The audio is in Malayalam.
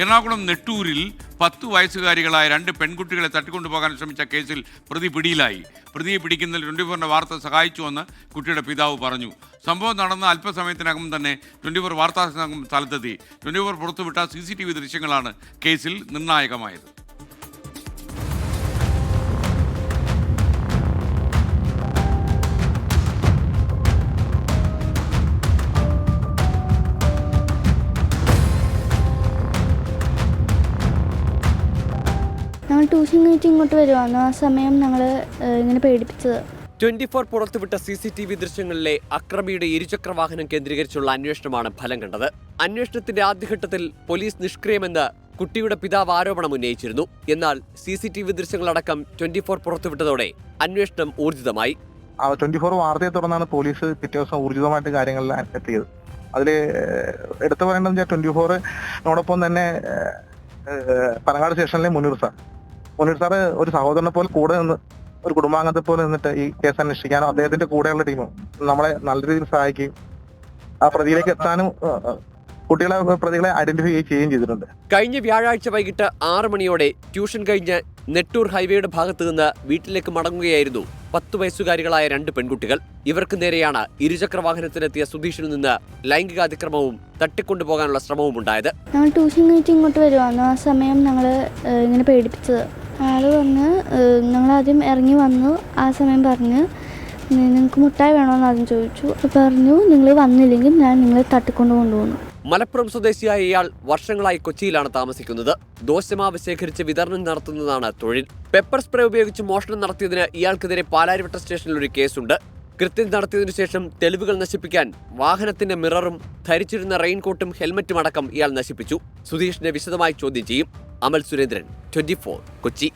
എറണാകുളം നെട്ടൂരിൽ 10 വയസ്സുകാരികളായ 2 പെൺകുട്ടികളെ തട്ടിക്കൊണ്ടുപോകാൻ ശ്രമിച്ച കേസിൽ പ്രതി പിടിയിലായി. പ്രതിയെ പിടിക്കുന്നതിൽ 24 വാർത്ത സഹായിച്ചുവെന്ന് കുട്ടിയുടെ പിതാവ് പറഞ്ഞു. സംഭവം നടന്ന അല്പസമയത്തിനകം തന്നെ 24 വാർത്താ സംഘം സ്ഥലത്തെത്തി. 24 പുറത്തുവിട്ട CCTV ദൃശ്യങ്ങളാണ് കേസിൽ നിർണായകമായത്. ഞങ്ങൾ ട്യൂഷൻ കഴിഞ്ഞിട്ട് ഇങ്ങോട്ട് വരുവാണ്. ആ സമയം ഞങ്ങൾ ഇങ്ങനെ പേടിപ്പിച്ചത്. 24 പുറത്തുവിട്ട CCTV ദൃശ്യങ്ങളിലെ അക്രമിയുടെ ഇരുചക്രവാഹനം കേന്ദ്രീകരിച്ചുള്ള അന്വേഷണമാണ് ഫലം കണ്ടത്. അന്വേഷണത്തിന്റെ ആദ്യഘട്ടത്തിൽ പോലീസ് നിഷ്ക്രിയമെന്ന് കുട്ടിയുടെ പിതാവ് ആരോപണം ഉന്നയിച്ചിരുന്നു. എന്നാൽ CCTV ദൃശ്യങ്ങളടക്കം 24 പുറത്തുവിട്ടതോടെ അന്വേഷണം ഊർജിതമായി. 24 വാർത്തയെ തുടർന്നാണ് പോലീസ് പിറ്റേ ദിവസം ഊർജിതമായിട്ട് കാര്യങ്ങളിൽ എത്തിയത്. അതിൽ എടുത്തു പറയേണ്ടത് 24നോടൊപ്പം തന്നെ പനങ്ങാട് സ്റ്റേഷനിലെ മുനീർ സാർ ഒരു സഹോദരനെ പോലെ കൂടെ നിന്ന്, ഒരു കുടുംബാംഗത്തെ പോലെ നിന്നിട്ട് ഈ കേസ് അന്വേഷിക്കാനും അദ്ദേഹത്തിന്റെ കൂടെയുള്ള ടീമും നമ്മളെ നല്ല രീതിയിൽ സഹായിക്കുകയും ആ പ്രതിയിലേക്ക് എത്താനും പ്രതികളെ ഐഡന്റിഫൈ ചെയ്യുകയും ചെയ്തിട്ടുണ്ട്. കഴിഞ്ഞ വ്യാഴാഴ്ച വൈകിട്ട് 6 മണിയോടെ ട്യൂഷൻ കഴിഞ്ഞ് നെട്ടൂർ ഹൈവേയുടെ ഭാഗത്തു നിന്ന് വീട്ടിലേക്ക് മടങ്ങുകയായിരുന്നു 10 വയസ്സുകാരികളായ 2 പെൺകുട്ടികൾ. ഇവർക്ക് നേരെയാണ് ഇരുചക്രവാഹനത്തിലെത്തിയ സുധീഷിൽ നിന്ന് ലൈംഗികാതിക്രമവും തട്ടിക്കൊണ്ടുപോകാനുള്ള ശ്രമവും ഉണ്ടായത്. ഞങ്ങൾ ട്യൂഷൻ കഴിഞ്ഞിട്ട് ഇങ്ങോട്ട് വരുവാണ്. ആ സമയം ഞങ്ങൾ ഇങ്ങനെ പേടിപ്പിച്ചത്. ആൾ വന്ന് ഞങ്ങളാദ്യം ഇറങ്ങി വന്നു. ആ സമയം പറഞ്ഞ് നിങ്ങൾക്ക് മുട്ടായി വേണമെന്ന് ആദ്യം ചോദിച്ചു. പറഞ്ഞു നിങ്ങൾ വന്നില്ലെങ്കിൽ ഞാൻ നിങ്ങളെ കൊണ്ടുപോകുന്നു. മലപ്പുറം സ്വദേശിയായ ഇയാൾ വർഷങ്ങളായി കൊച്ചിയിലാണ് താമസിക്കുന്നത്. ദോശമാവ് ശേഖരിച്ച് വിതരണം നടത്തുന്നതാണ് തൊഴിൽ. പെപ്പർ സ്പ്രേ ഉപയോഗിച്ച് മോഷണം നടത്തിയതിന് ഇയാൾക്കെതിരെ പാലാരിവട്ട സ്റ്റേഷനിൽ ഒരു കേസുണ്ട്. കൃത്യം നടത്തിയതിനു ശേഷം തെളിവുകൾ നശിപ്പിക്കാൻ വാഹനത്തിന്റെ മിററും ധരിച്ചിരുന്ന റെയിൻകോട്ടും ഹെൽമറ്റും അടക്കം ഇയാൾ നശിപ്പിച്ചു. സുധീഷിനെ വിശദമായി ചോദ്യം ചെയ്യും. അമൽ സുരേന്ദ്രൻ, 24 കൊച്ചി.